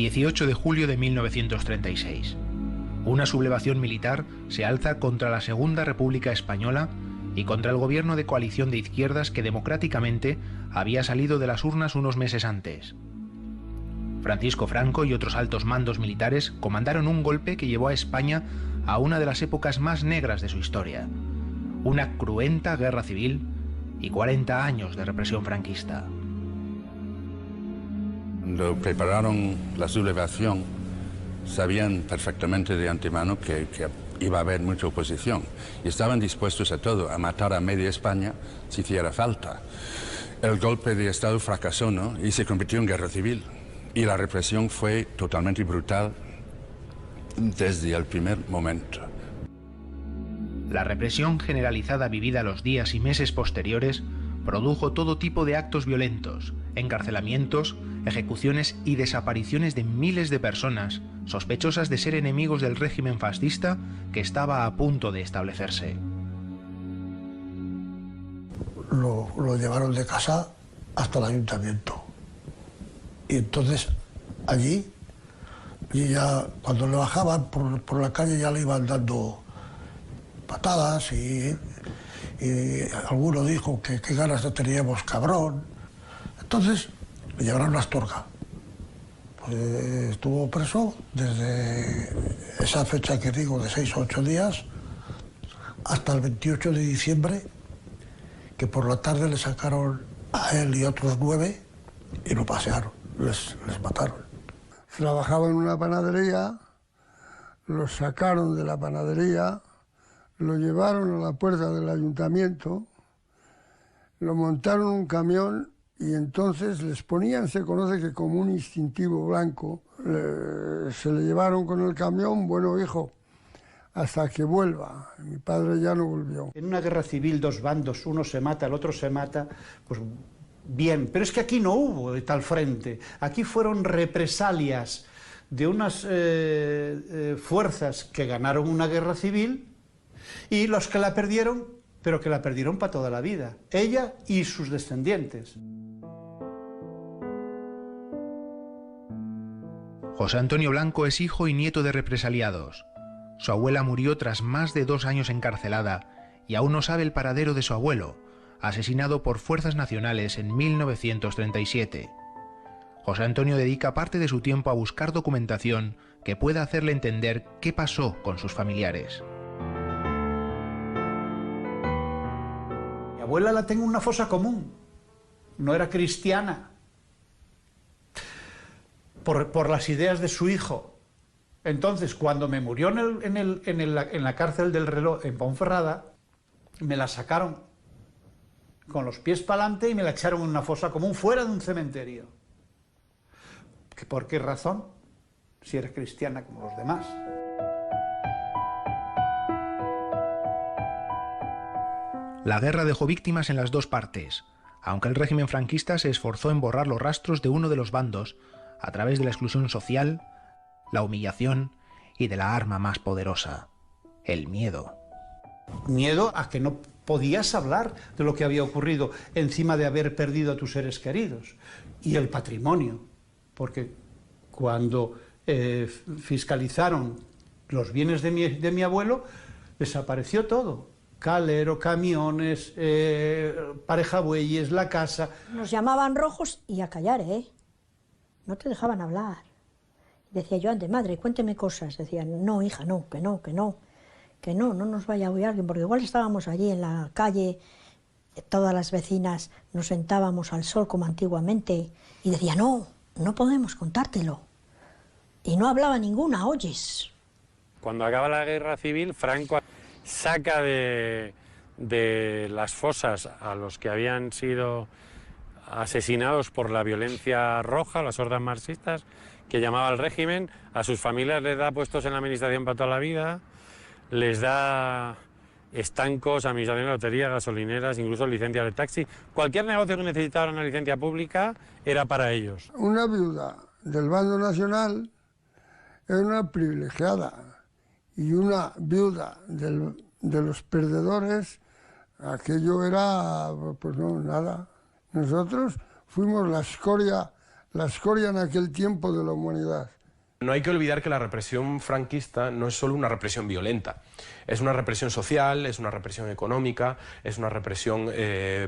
18 de julio de 1936. Una sublevación militar se alza contra la Segunda República Española y contra el gobierno de coalición de izquierdas que democráticamente había salido de las urnas unos meses antes. Francisco Franco y otros altos mandos militares comandaron un golpe que llevó a España a una de las épocas más negras de su historia, una cruenta guerra civil y 40 años de represión franquista. Cuando prepararon la sublevación, sabían perfectamente de antemano que iba a haber mucha oposición y estaban dispuestos a todo, a matar a media España si hiciera falta. El golpe de Estado fracasó, ¿no? Y se convirtió en guerra civil. Y la represión fue totalmente brutal desde el primer momento. La represión generalizada vivida los días y meses posteriores produjo todo tipo de actos violentos, encarcelamientos, ejecuciones y desapariciones de miles de personas sospechosas de ser enemigos del régimen fascista que estaba a punto de establecerse. Lo llevaron de casa hasta el ayuntamiento. Y entonces allí, y ya cuando le bajaban por la calle ya le iban dando patadas y alguno dijo que qué ganas no teníamos, cabrón. Entonces le llevaron a Astorga. Pues estuvo preso desde esa fecha que digo, de 6 o 8 días, hasta el 28 de diciembre, que por la tarde le sacaron a él y otros 9 y lo pasearon, les mataron. Trabajaba en una panadería, lo sacaron de la panadería, lo llevaron a la puerta del ayuntamiento, lo montaron en un camión y entonces les ponían, se conoce que como un instintivo blanco, se le llevaron con el camión, bueno hijo, hasta que vuelva. Mi padre ya no volvió. En una guerra civil, dos bandos, uno se mata, el otro se mata, pues bien, pero es que aquí no hubo de tal frente, aquí fueron represalias de unas fuerzas que ganaron una guerra civil y los que la perdieron, pero que la perdieron para toda la vida, ella y sus descendientes. José Antonio Blanco es hijo y nieto de represaliados. Su abuela murió tras más de 2 años encarcelada y aún no sabe el paradero de su abuelo, asesinado por fuerzas nacionales en 1937. José Antonio dedica parte de su tiempo a buscar documentación que pueda hacerle entender qué pasó con sus familiares. Mi abuela la tengo en una fosa común, no era cristiana, por las ideas de su hijo. Entonces, cuando me murió en la cárcel del Reloj en Ponferrada, me la sacaron con los pies para adelante y me la echaron en una fosa común fuera de un cementerio. ¿Por qué razón? Si era cristiana como los demás. La guerra dejó víctimas en las dos partes, aunque el régimen franquista se esforzó en borrar los rastros de uno de los bandos a través de la exclusión social, la humillación y de la arma más poderosa, el miedo. Miedo a que no podías hablar de lo que había ocurrido encima de haber perdido a tus seres queridos. Y el patrimonio, porque cuando fiscalizaron los bienes de mi abuelo, desapareció todo. Calero, camiones, pareja bueyes, la casa. Nos llamaban rojos y a callar, ¿eh? No te dejaban hablar. Decía yo antes, madre, cuénteme cosas. Decían, no, hija, no, que no, que no. Que no nos vaya a oír alguien, porque igual estábamos allí en la calle, todas las vecinas nos sentábamos al sol como antiguamente, y decía, no podemos contártelo. Y no hablaba ninguna, oyes. Cuando acaba la guerra civil, Franco saca de las fosas a los que habían sido asesinados por la violencia roja, las hordas marxistas, que llamaba al régimen, a sus familias les da puestos en la administración para toda la vida, les da estancos, administración de lotería, gasolineras, incluso licencias de taxi. Cualquier negocio que necesitara una licencia pública era para ellos. Una viuda del bando nacional era una privilegiada y una viuda de los perdedores, aquello era, pues no, nada. Nosotros fuimos la escoria la escoria en aquel tiempo de la humanidad. No hay que olvidar que la represión franquista no es solo una represión violenta, es una represión social, es una represión económica, es una represión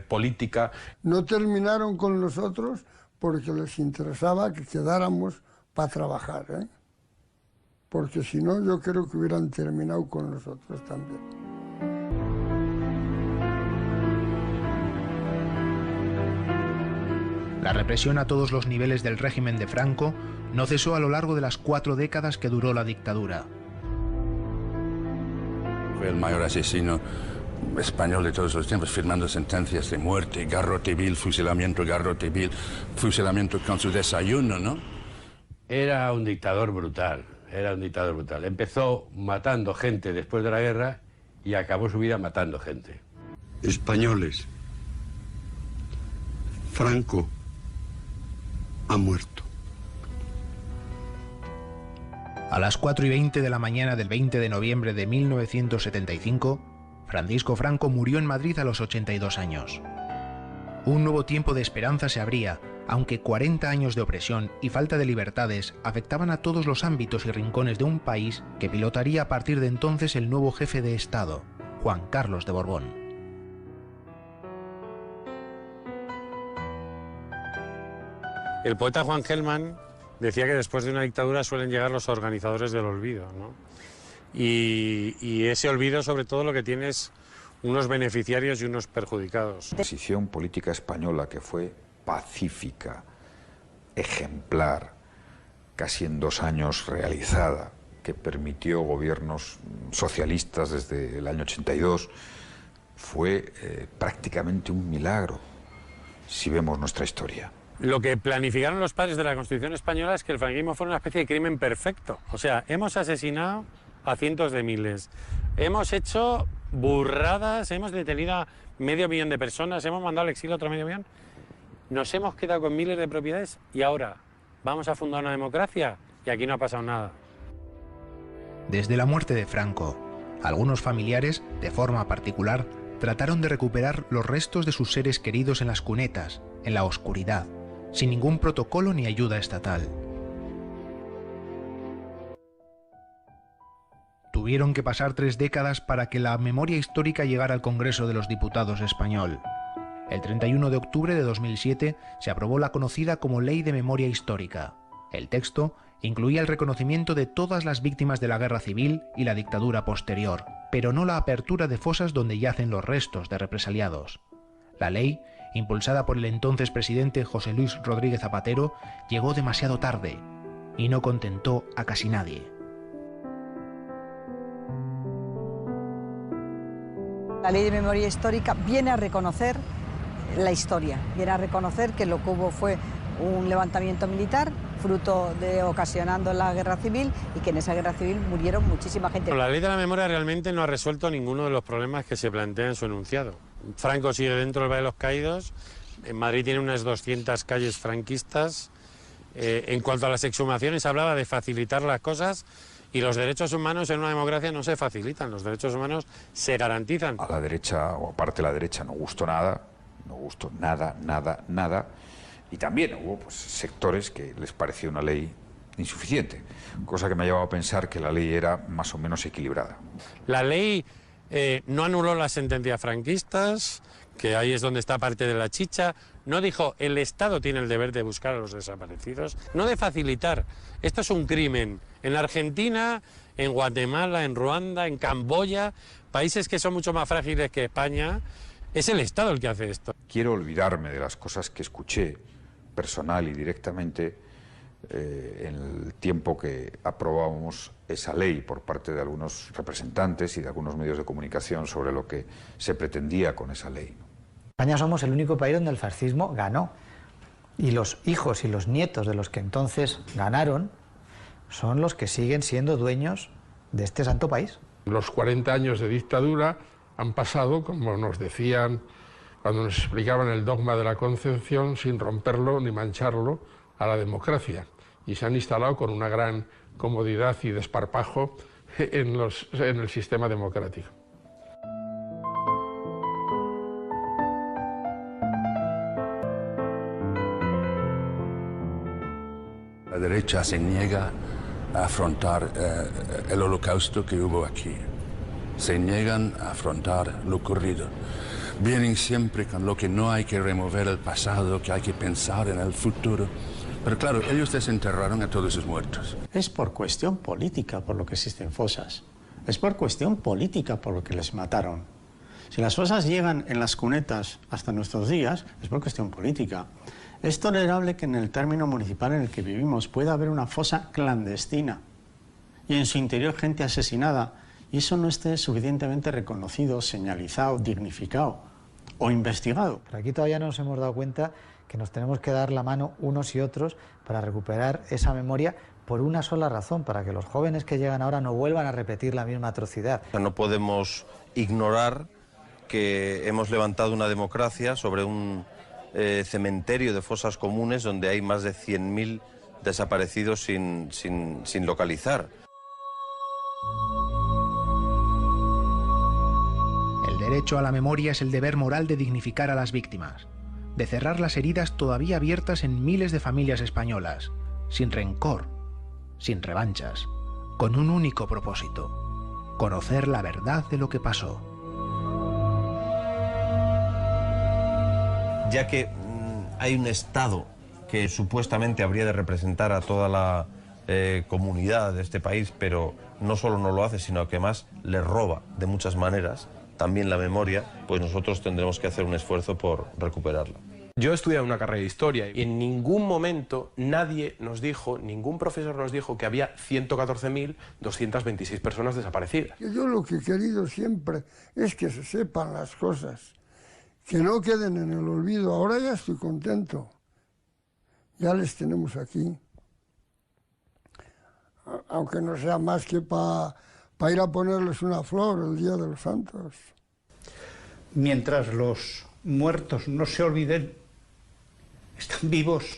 política. No terminaron con nosotros porque les interesaba que quedáramos para trabajar, ¿eh? Porque si no, yo creo que hubieran terminado con nosotros también. La represión a todos los niveles del régimen de Franco no cesó a lo largo de las 4 décadas que duró la dictadura. Fue el mayor asesino español de todos los tiempos, firmando sentencias de muerte, garrote vil, fusilamiento con su desayuno, ¿no? Era un dictador brutal, era un dictador brutal. Empezó matando gente después de la guerra y acabó su vida matando gente. Españoles, Franco ha muerto. A las 4:20 de la mañana del 20 de noviembre de 1975, Francisco Franco murió en Madrid a los 82 años. Un nuevo tiempo de esperanza se abría, aunque 40 años de opresión y falta de libertades afectaban a todos los ámbitos y rincones de un país que pilotaría a partir de entonces el nuevo jefe de Estado, Juan Carlos de Borbón. El poeta Juan Gelman decía que después de una dictadura suelen llegar los organizadores del olvido, ¿no? Y ese olvido, sobre todo, lo que tiene es unos beneficiarios y unos perjudicados. La transición política española, que fue pacífica, ejemplar, casi en 2 años realizada, que permitió gobiernos socialistas desde el año 82, fue prácticamente un milagro, si vemos nuestra historia. Lo que planificaron los padres de la Constitución española es que el franquismo fuera una especie de crimen perfecto. O sea, hemos asesinado a cientos de miles, hemos hecho burradas, hemos detenido a 500.000 de personas, hemos mandado al exilio a otro 500.000, nos hemos quedado con miles de propiedades y ahora vamos a fundar una democracia y aquí no ha pasado nada. Desde la muerte de Franco, algunos familiares, de forma particular, trataron de recuperar los restos de sus seres queridos en las cunetas, en la oscuridad, sin ningún protocolo ni ayuda estatal. Tuvieron que pasar 3 décadas para que la memoria histórica llegara al Congreso de los Diputados español. El 31 de octubre de 2007 se aprobó la conocida como Ley de Memoria Histórica. El texto incluía el reconocimiento de todas las víctimas de la guerra civil y la dictadura posterior, pero no la apertura de fosas donde yacen los restos de represaliados. La ley, impulsada por el entonces presidente José Luis Rodríguez Zapatero, llegó demasiado tarde y no contentó a casi nadie. La Ley de Memoria Histórica viene a reconocer la historia, viene a reconocer que lo que hubo fue un levantamiento militar fruto de ocasionando la guerra civil y que en esa guerra civil murieron muchísima gente. La Ley de la Memoria realmente no ha resuelto ninguno de los problemas que se plantean en su enunciado. Franco sigue dentro del Valle de los Caídos, en Madrid tiene unas 200 calles franquistas. En cuanto a las exhumaciones hablaba de facilitar las cosas y los derechos humanos en una democracia no se facilitan, los derechos humanos se garantizan. A la derecha, o aparte de la derecha, no gustó nada, nada. Y también hubo pues, sectores que les pareció una ley insuficiente, cosa que me ha llevado a pensar que la ley era más o menos equilibrada. La ley no anuló las sentencias franquistas, que ahí es donde está parte de la chicha, no dijo el Estado tiene el deber de buscar a los desaparecidos, no de facilitar. Esto es un crimen. En Argentina, en Guatemala, en Ruanda, en Camboya, países que son mucho más frágiles que España, es el Estado el que hace esto. Quiero olvidarme de las cosas que escuché personal y directamente en el tiempo que aprobábamos esa ley por parte de algunos representantes y de algunos medios de comunicación sobre lo que se pretendía con esa ley. España somos el único país donde el fascismo ganó y los hijos y los nietos de los que entonces ganaron son los que siguen siendo dueños de este santo país. Los 40 años de dictadura han pasado, como nos decían cuando nos explicaban el dogma de la Concepción, sin romperlo ni mancharlo a la democracia. Y se han instalado con una gran comodidad y desparpajo en el sistema democrático. La derecha se niega a afrontar el holocausto que hubo aquí. Se niegan a afrontar lo ocurrido. Vienen siempre con lo que no hay que remover el pasado, que hay que pensar en el futuro. Pero claro, ellos desenterraron a todos sus muertos. Es por cuestión política por lo que existen fosas. Es por cuestión política por lo que les mataron. Si las fosas llegan en las cunetas hasta nuestros días, es por cuestión política. Es tolerable que en el término municipal en el que vivimos pueda haber una fosa clandestina y en su interior gente asesinada y eso no esté suficientemente reconocido, señalizado, dignificado o investigado. Pero aquí todavía no nos hemos dado cuenta que nos tenemos que dar la mano unos y otros para recuperar esa memoria por una sola razón, para que los jóvenes que llegan ahora no vuelvan a repetir la misma atrocidad. No podemos ignorar que hemos levantado una democracia sobre un cementerio de fosas comunes donde hay más de 100.000 desaparecidos sin localizar. El derecho a la memoria es el deber moral de dignificar a las víctimas, de cerrar las heridas todavía abiertas en miles de familias españolas, sin rencor, sin revanchas, con un único propósito: conocer la verdad de lo que pasó. Ya que hay un Estado que supuestamente habría de representar a toda la comunidad de este país, pero no solo no lo hace, sino que más le roba de muchas maneras también la memoria, pues nosotros tendremos que hacer un esfuerzo por recuperarla. Yo he estudiado una carrera de historia y en ningún momento nadie nos dijo, ningún profesor nos dijo que había 114.226 personas desaparecidas. Yo lo que he querido siempre es que se sepan las cosas, que no queden en el olvido. Ahora ya estoy contento, ya les tenemos aquí, aunque no sea más que para ir a ponerles una flor el Día de los Santos. Mientras los muertos no se olviden, están vivos.